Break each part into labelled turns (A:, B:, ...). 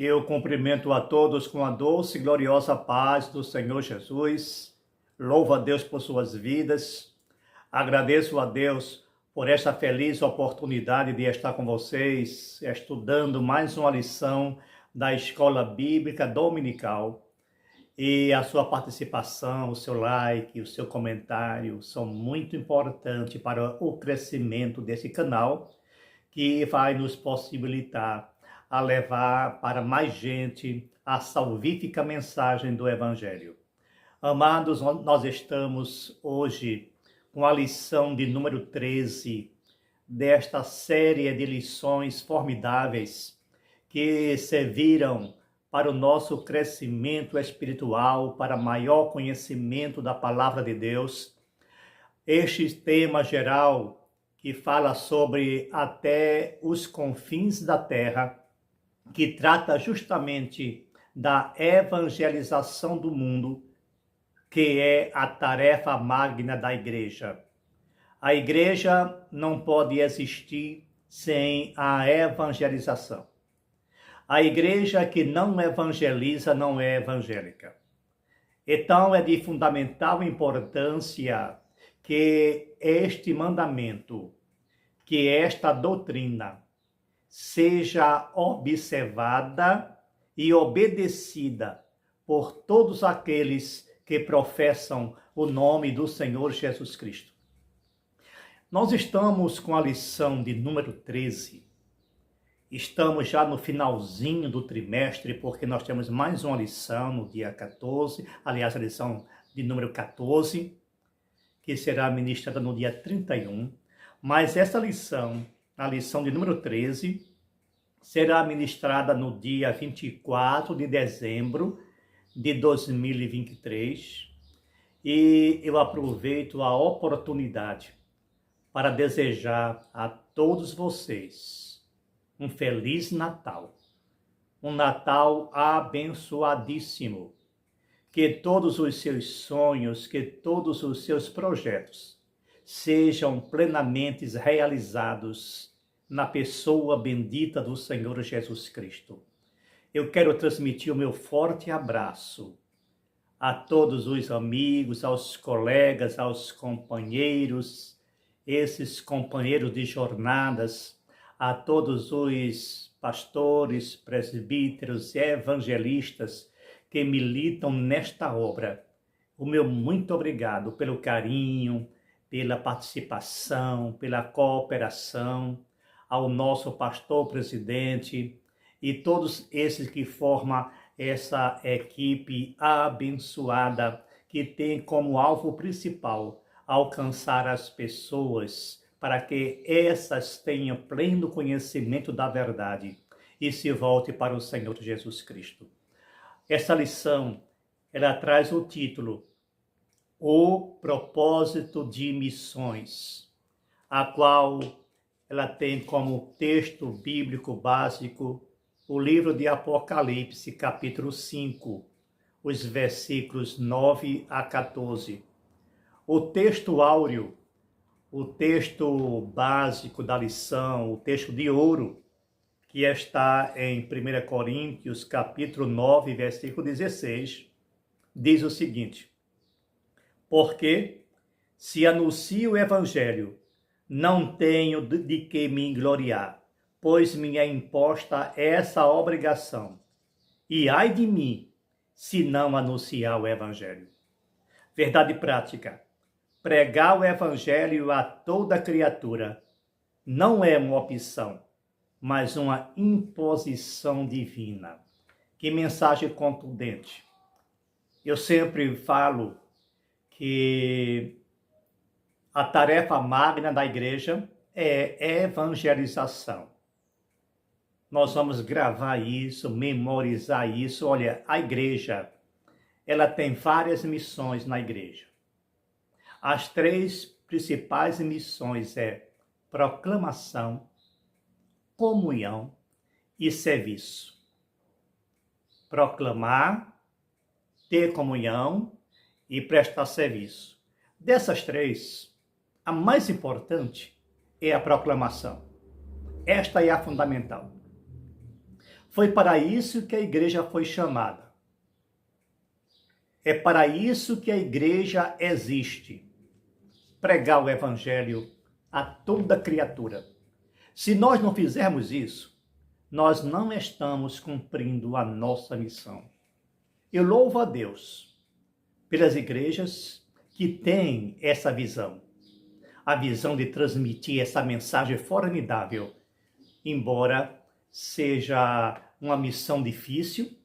A: Eu cumprimento a todos com a doce e gloriosa paz do Senhor Jesus. Louvo a Deus por suas vidas. Agradeço a Deus por esta feliz oportunidade de estar com vocês, estudando mais uma lição da Escola Bíblica Dominical. E a sua participação, o seu like, o seu comentário são muito importantes para o crescimento desse canal, que vai nos possibilitar a levar para mais gente a salvífica mensagem do Evangelho. Amados, nós estamos hoje com a lição de número 13 desta série de lições formidáveis que serviram para o nosso crescimento espiritual, para maior conhecimento da palavra de Deus. Este tema geral que fala sobre até os confins da terra, que trata justamente da evangelização do mundo, que é a tarefa magna da igreja. A igreja não pode existir sem a evangelização. A igreja que não evangeliza não é evangélica. Então é de fundamental importância que este mandamento, que esta doutrina, seja observada e obedecida por todos aqueles que professam o nome do Senhor Jesus Cristo. Nós estamos com a lição de número 13. Estamos já no finalzinho do trimestre, porque nós temos mais uma lição no dia 14, aliás, a lição de número 14, que será ministrada no dia 31. Mas essa lição, a lição de número 13, será ministrada no dia 24 de dezembro de 2023. E eu aproveito a oportunidade para desejar a todos vocês um Feliz Natal. Um Natal abençoadíssimo. Que todos os seus sonhos, que todos os seus projetos sejam plenamente realizados na pessoa bendita do Senhor Jesus Cristo. Eu quero transmitir o meu forte abraço a todos os amigos, aos colegas, aos companheiros, esses companheiros de jornadas, a todos os pastores, presbíteros e evangelistas que militam nesta obra. O meu muito obrigado pelo carinho, pela participação, pela cooperação, ao nosso pastor presidente e todos esses que formam essa equipe abençoada que tem como alvo principal alcançar as pessoas para que essas tenham pleno conhecimento da verdade e se volte para o Senhor Jesus Cristo. Essa lição, ela traz o título O Propósito de Missões, a qual ela tem como texto bíblico básico o livro de Apocalipse, capítulo 5, os versículos 9 a 14. O texto áureo, o texto básico da lição, o texto de ouro, que está em 1 Coríntios, capítulo 9, versículo 16, diz o seguinte: porque se anuncio o evangelho, não tenho de que me gloriar, pois me é imposta essa obrigação. E ai de mim, se não anunciar o evangelho. Verdade prática. Pregar o evangelho a toda criatura não é uma opção, mas uma imposição divina. Que mensagem contundente. Eu sempre falo que a tarefa magna da igreja é evangelização. Nós vamos gravar isso, memorizar isso. Olha, a igreja, ela tem várias missões na igreja. As três principais missões é proclamação, comunhão e serviço. Proclamar, ter comunhão e prestar serviço. Dessas três, a mais importante é a proclamação. Esta é a fundamental. Foi para isso que a igreja foi chamada. É para isso que a igreja existe. Pregar o evangelho a toda criatura. Se nós não fizermos isso, nós não estamos cumprindo a nossa missão. Eu louvo a Deus pelas igrejas que têm essa visão. A visão de transmitir essa mensagem formidável, embora seja uma missão difícil,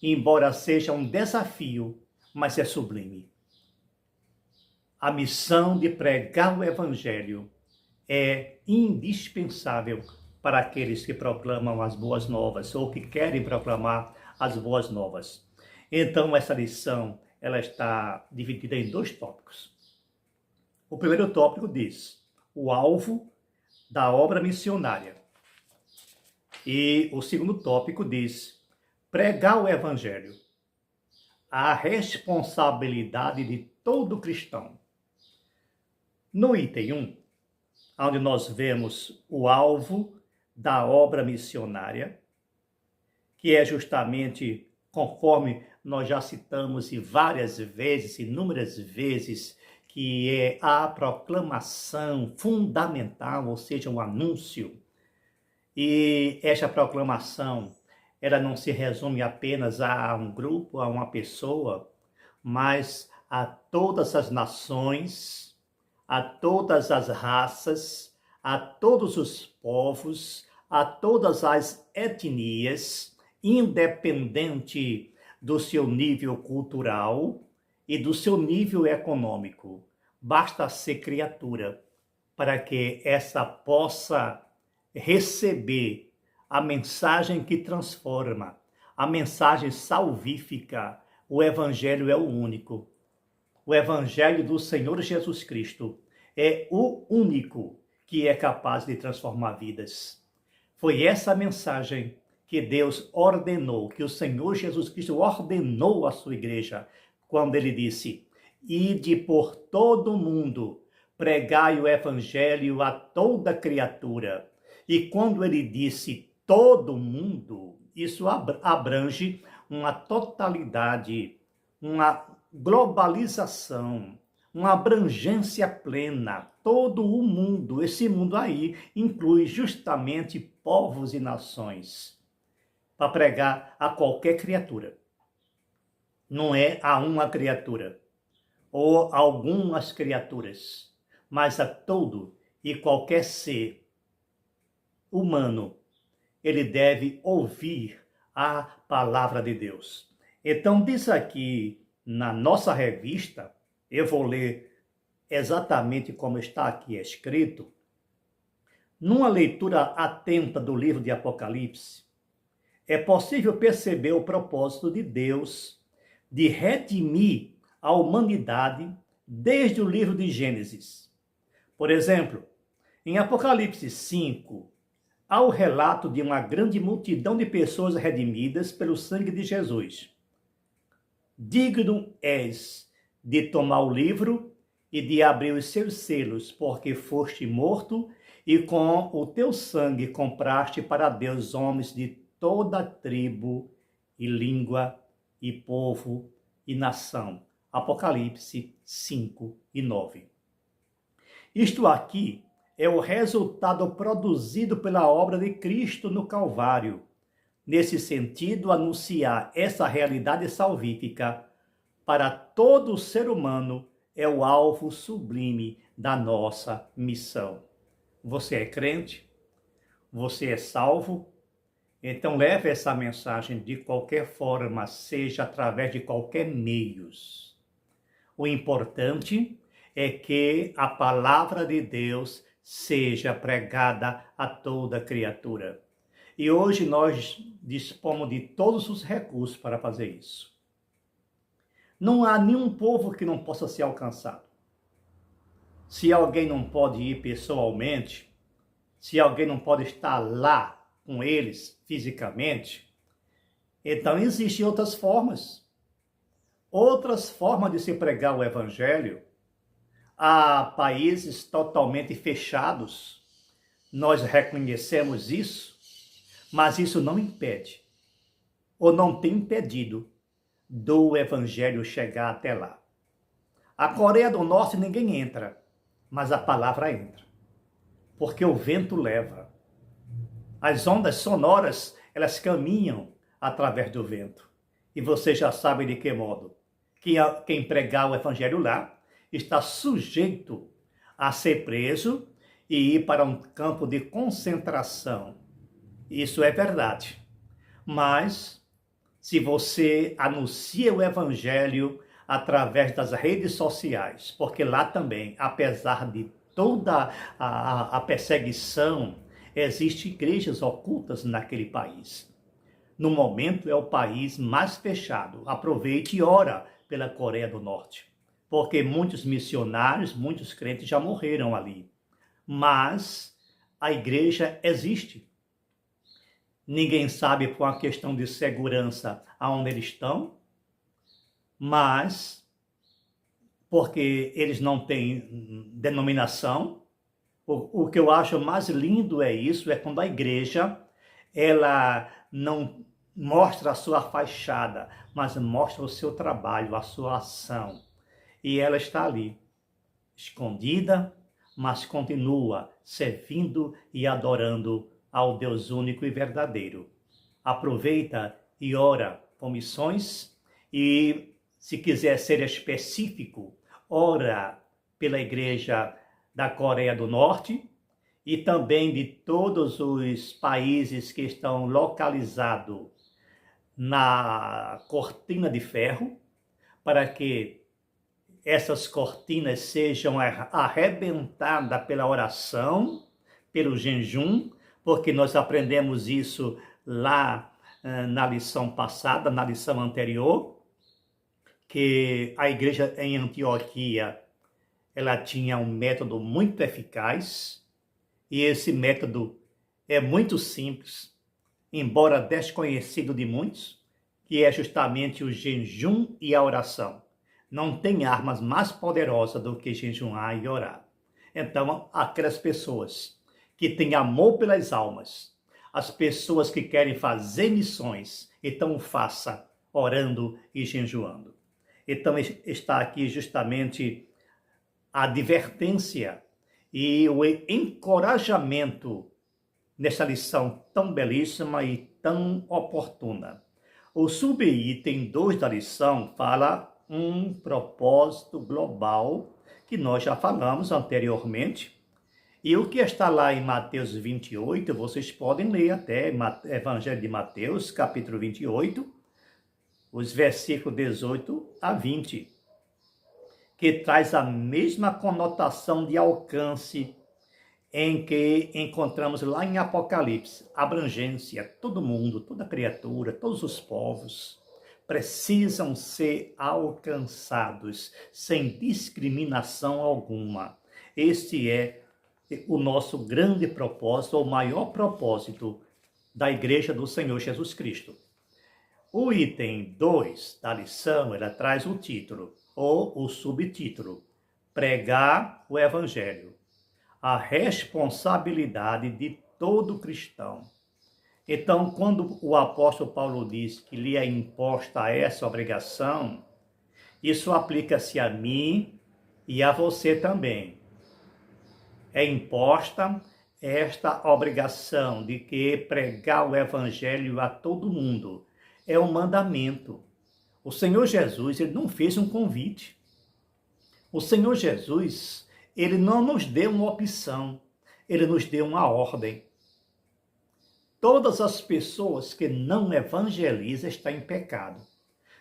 A: embora seja um desafio, mas é sublime. A missão de pregar o evangelho é indispensável para aqueles que proclamam as boas novas ou que querem proclamar as boas novas. Então, essa lição ela está dividida em 2 tópicos. O primeiro tópico diz o alvo da obra missionária. E o segundo tópico diz pregar o evangelho, a responsabilidade de todo cristão. No item 1, onde nós vemos o alvo da obra missionária, que é justamente conforme nós já citamos várias vezes, inúmeras vezes, que é a proclamação fundamental, ou seja, um anúncio. E esta proclamação, ela não se resume apenas a um grupo, a uma pessoa, mas a todas as nações, a todas as raças, a todos os povos, a todas as etnias, independente do seu nível cultural e do seu nível econômico. Basta ser criatura para que essa possa receber a mensagem que transforma, a mensagem salvífica. O Evangelho é o único. O Evangelho do Senhor Jesus Cristo é o único que é capaz de transformar vidas. Foi essa mensagem que Deus ordenou, que o Senhor Jesus Cristo ordenou à sua igreja, quando ele disse: ide por todo o mundo, pregai o evangelho a toda criatura. E quando ele disse todo mundo, isso abrange uma totalidade, uma globalização, uma abrangência plena. Todo o mundo, esse mundo aí, inclui justamente povos e nações, para pregar a qualquer criatura. Não é a uma criatura, ou algumas criaturas, mas a todo e qualquer ser humano. Ele deve ouvir a palavra de Deus. Então, diz aqui na nossa revista, eu vou ler exatamente como está aqui escrito. Numa leitura atenta do livro de Apocalipse, é possível perceber o propósito de Deus de redimir a humanidade desde o livro de Gênesis. Por exemplo, em Apocalipse 5, há o relato de uma grande multidão de pessoas redimidas pelo sangue de Jesus. Digno és de tomar o livro e de abrir os seus selos, porque foste morto e com o teu sangue compraste para Deus homens de toda tribo e língua e povo e nação. Apocalipse 5 e 9. Isto aqui é o resultado produzido pela obra de Cristo no Calvário. Nesse sentido, anunciar essa realidade salvífica para todo ser humano é o alvo sublime da nossa missão. Você é crente? Você é salvo? Então leve essa mensagem de qualquer forma, seja através de qualquer meios. O importante é que a palavra de Deus seja pregada a toda criatura. E hoje nós dispomos de todos os recursos para fazer isso. Não há nenhum povo que não possa ser alcançado. Se alguém não pode ir pessoalmente, se alguém não pode estar lá com eles fisicamente, então existem outras formas. Outras formas de se pregar o evangelho. Há países totalmente fechados. Nós reconhecemos isso. Mas isso não impede, ou não tem impedido, do evangelho chegar até lá. A Coreia do Norte ninguém entra, mas a palavra entra, porque o vento leva. As ondas sonoras, elas caminham através do vento. E você já sabe de que modo. Quem pregar o evangelho lá está sujeito a ser preso e ir para um campo de concentração. Isso é verdade. Mas, se você anuncia o evangelho através das redes sociais, porque lá também, apesar de toda a perseguição, existem igrejas ocultas naquele país. No momento é o país mais fechado. Aproveite e ora pela Coreia do Norte, porque muitos missionários, muitos crentes já morreram ali. Mas a igreja existe. Ninguém sabe por uma questão de segurança aonde eles estão, mas porque eles não têm denominação. O que eu acho mais lindo é isso, é quando a igreja, ela não mostra a sua fachada, mas mostra o seu trabalho, a sua ação. E ela está ali, escondida, mas continua servindo e adorando ao Deus único e verdadeiro. Aproveita e ora com missões e, se quiser ser específico, ora pela igreja da Coreia do Norte e também de todos os países que estão localizados na cortina de ferro, para que essas cortinas sejam arrebentadas pela oração, pelo jejum, porque nós aprendemos isso lá na lição passada, na lição anterior, que a igreja em Antioquia, ela tinha um método muito eficaz, e esse método é muito simples, embora desconhecido de muitos, que é justamente o jejum e a oração. Não tem armas mais poderosas do que jejuar e orar. Então, aquelas pessoas que têm amor pelas almas, as pessoas que querem fazer missões, então faça orando e jejuando. Então, está aqui justamente a advertência e o encorajamento nessa lição tão belíssima e tão oportuna. O subitem 2 da lição fala um propósito global que nós já falamos anteriormente. E o que está lá em Mateus 28, vocês podem ler até Evangelho de Mateus, capítulo 28, os versículos 18 a 20, que traz a mesma conotação de alcance em que encontramos lá em Apocalipse. Abrangência, todo mundo, toda criatura, todos os povos precisam ser alcançados sem discriminação alguma. Este é o nosso grande propósito, o maior propósito da Igreja do Senhor Jesus Cristo. O item 2 da lição, ela traz o título, ou o subtítulo, Pregar o Evangelho. A responsabilidade de todo cristão. Então, quando o apóstolo Paulo diz que lhe é imposta essa obrigação, isso aplica-se a mim e a você também. É imposta esta obrigação de que pregar o evangelho a todo mundo. É um mandamento. O Senhor Jesus, ele não fez um convite. O Senhor Jesus, ele não nos deu uma opção, ele nos deu uma ordem. Todas as pessoas que não evangelizam estão em pecado.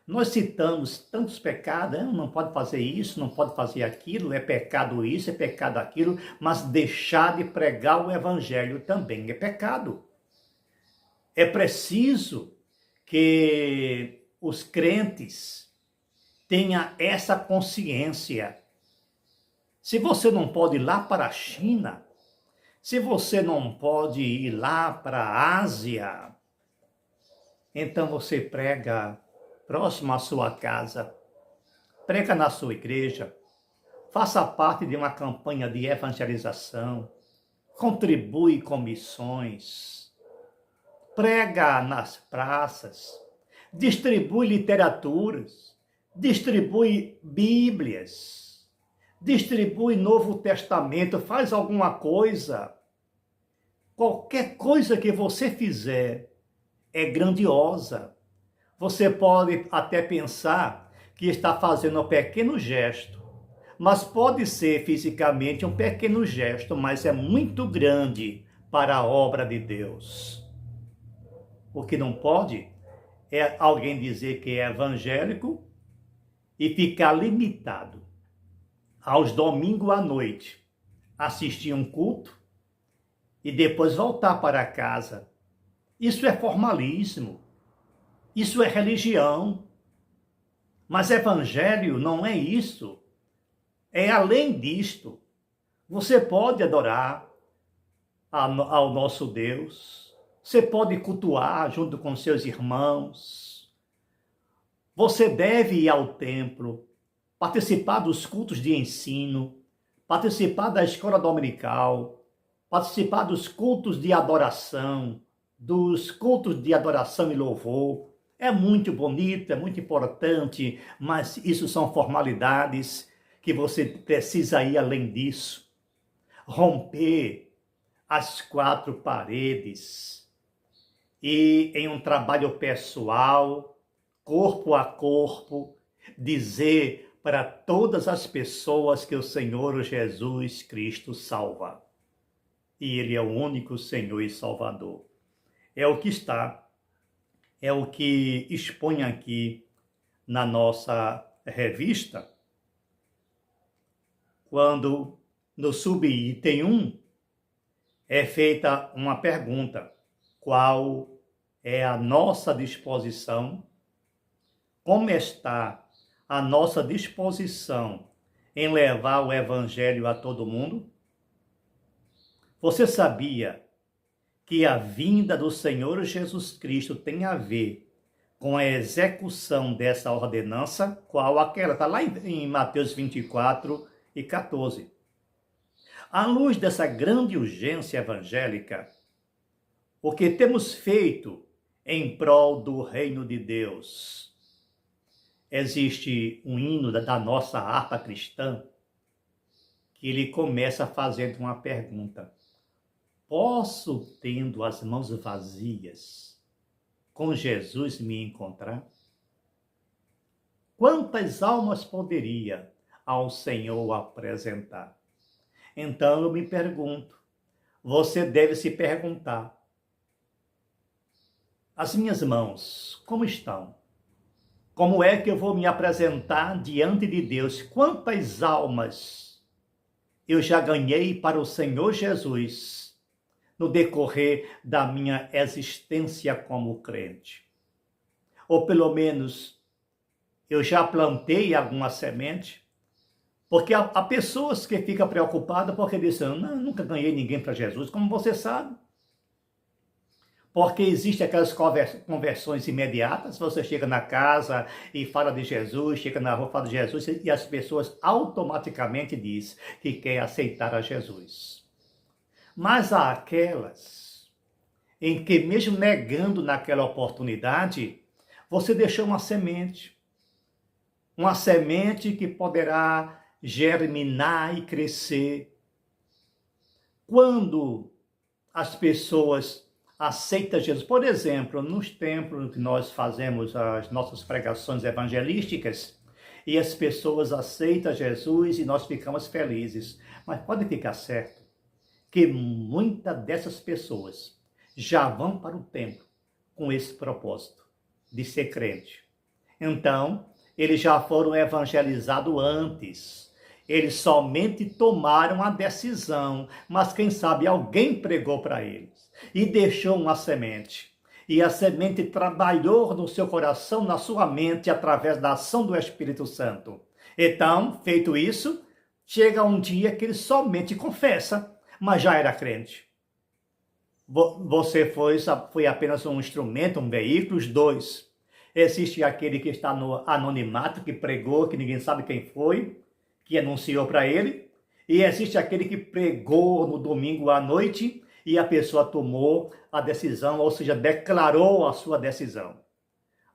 A: Nós citamos tantos pecados, não pode fazer isso, não pode fazer aquilo, é pecado isso, é pecado aquilo, mas deixar de pregar o evangelho também é pecado. É preciso que os crentes tenham essa consciência. Se você não pode ir lá para a China, se você não pode ir lá para a Ásia, então você prega próximo à sua casa, prega na sua igreja, faça parte de uma campanha de evangelização, contribui com missões, prega nas praças, distribui literaturas, distribui Bíblias, distribui Novo Testamento, faz alguma coisa. Qualquer coisa que você fizer é grandiosa. Você pode até pensar que está fazendo um pequeno gesto, mas pode ser fisicamente um pequeno gesto, mas é muito grande para a obra de Deus. O que não pode é alguém dizer que é evangélico e ficar limitado aos domingos à noite, assistir um culto e depois voltar para casa. Isso é formalismo, isso é religião. Mas evangelho não é isso. É além disto. Você pode adorar ao nosso Deus. Você pode cultuar junto com seus irmãos. Você deve ir ao templo, participar dos cultos de ensino, participar da escola dominical, participar dos cultos de adoração, e louvor. É muito bonito, é muito importante, mas isso são formalidades que você precisa ir além disso. Romper as quatro paredes e em um trabalho pessoal, corpo a corpo, dizer para todas as pessoas que o Senhor Jesus Cristo salva. E Ele é o único Senhor e Salvador. É o que expõe aqui na nossa revista, quando no subitem 1 é feita uma pergunta: qual é a nossa disposição? Como está a nossa disposição em levar o evangelho a todo mundo? Você sabia que a vinda do Senhor Jesus Cristo tem a ver com a execução dessa ordenança? Qual aquela? Está lá em Mateus 24 e 14. À luz dessa grande urgência evangélica, o que temos feito em prol do reino de Deus? Existe um hino da nossa harpa cristã que ele começa fazendo uma pergunta: posso, tendo as mãos vazias, com Jesus me encontrar? Quantas almas poderia ao Senhor apresentar? Então eu me pergunto, você deve se perguntar: as minhas mãos, como estão? Como é que eu vou me apresentar diante de Deus? Quantas almas eu já ganhei para o Senhor Jesus no decorrer da minha existência como crente? Ou pelo menos eu já plantei alguma semente? Porque há pessoas que ficam preocupadas porque dizem: não, nunca ganhei ninguém para Jesus, como você sabe. Porque existem aquelas conversões imediatas, você chega na casa e fala de Jesus, chega na rua e fala de Jesus, e as pessoas automaticamente dizem que quer aceitar a Jesus. Mas há aquelas em que, mesmo negando naquela oportunidade, você deixou uma semente que poderá germinar e crescer. Quando as pessoas aceitam Jesus, por exemplo, nos templos que nós fazemos as nossas pregações evangelísticas, e as pessoas aceitam Jesus e nós ficamos felizes, mas pode ficar certo que muitas dessas pessoas já vão para o templo com esse propósito de ser crente. Então, eles já foram evangelizados antes. Eles somente tomaram a decisão, mas quem sabe alguém pregou para eles e deixou uma semente. E a semente trabalhou no seu coração, na sua mente, através da ação do Espírito Santo. Então, feito isso, chega um dia que ele somente confessa, mas já era crente. Você foi apenas um instrumento, um veículo, os dois. Existe aquele que está no anonimato, que pregou, que ninguém sabe quem foi, que anunciou para ele. E existe aquele que pregou no domingo à noite e a pessoa tomou a decisão, ou seja, declarou a sua decisão.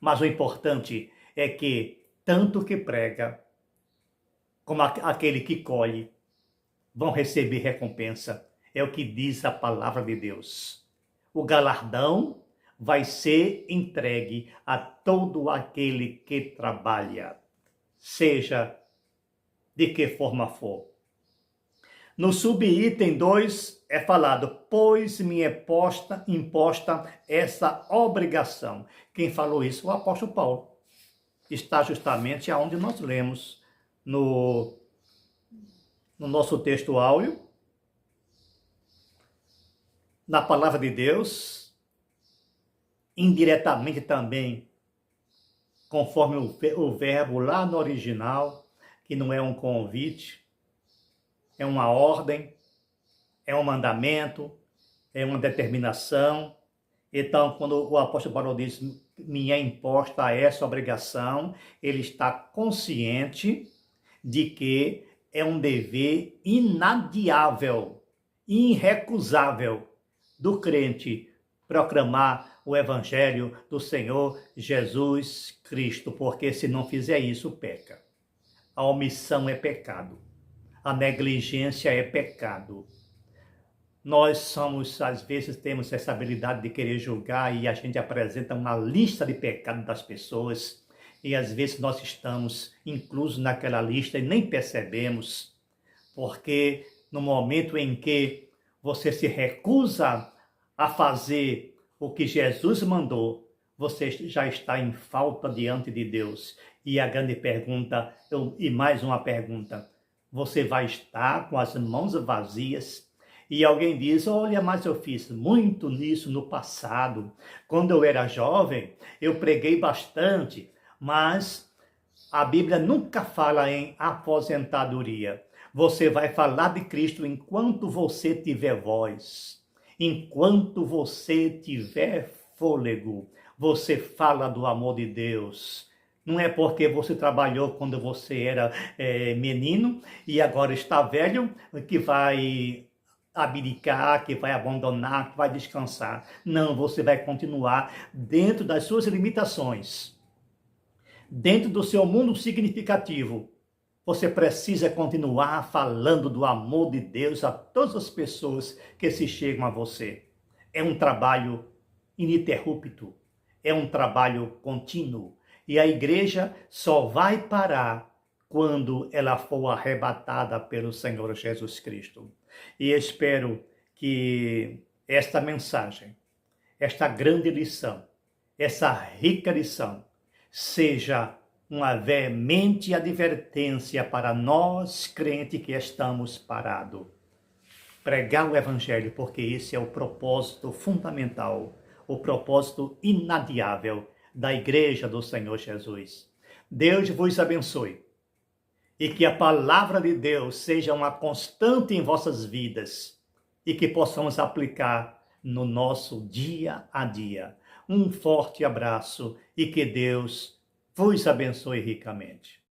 A: Mas o importante é que tanto que prega como aquele que colhe vão receber recompensa. É o que diz a palavra de Deus. O galardão vai ser entregue a todo aquele que trabalha, seja de que forma for. No subitem 2 é falado, pois me é imposta essa obrigação. Quem falou isso? O apóstolo Paulo. Está justamente aonde nós lemos no nosso texto áureo, na palavra de Deus, indiretamente também, conforme o verbo lá no original, que não é um convite, é uma ordem, é um mandamento, é uma determinação. Então, quando o apóstolo Paulo diz, me é imposta essa obrigação, ele está consciente de que é um dever inadiável, irrecusável do crente proclamar o evangelho do Senhor Jesus Cristo, porque se não fizer isso, peca. A omissão é pecado. A negligência é pecado. Nós às vezes temos essa habilidade de querer julgar e a gente apresenta uma lista de pecados das pessoas e às vezes nós estamos inclusos naquela lista e nem percebemos, porque no momento em que você se recusa a fazer o que Jesus mandou, você já está em falta diante de Deus. E a grande pergunta, e mais uma pergunta, você vai estar com as mãos vazias? E alguém diz, olha, mas eu fiz muito nisso no passado. Quando eu era jovem, eu preguei bastante, mas a Bíblia nunca fala em aposentadoria. Você vai falar de Cristo enquanto você tiver voz, enquanto você tiver fôlego. Você fala do amor de Deus. Não é porque você trabalhou quando você era menino e agora está velho que vai abdicar, que vai abandonar, que vai descansar. Não, você vai continuar dentro das suas limitações, dentro do seu mundo significativo. Você precisa continuar falando do amor de Deus a todas as pessoas que se chegam a você. É um trabalho ininterrupto, é um trabalho contínuo. E a igreja só vai parar quando ela for arrebatada pelo Senhor Jesus Cristo. E espero que esta mensagem, esta grande lição, essa rica lição, seja uma veemente advertência para nós, crentes que estamos parados. Pregar o Evangelho, porque esse é o propósito fundamental, o propósito inadiável da Igreja do Senhor Jesus. Deus vos abençoe e que a palavra de Deus seja uma constante em vossas vidas e que possamos aplicar no nosso dia a dia. Um forte abraço e que Deus vos abençoe ricamente.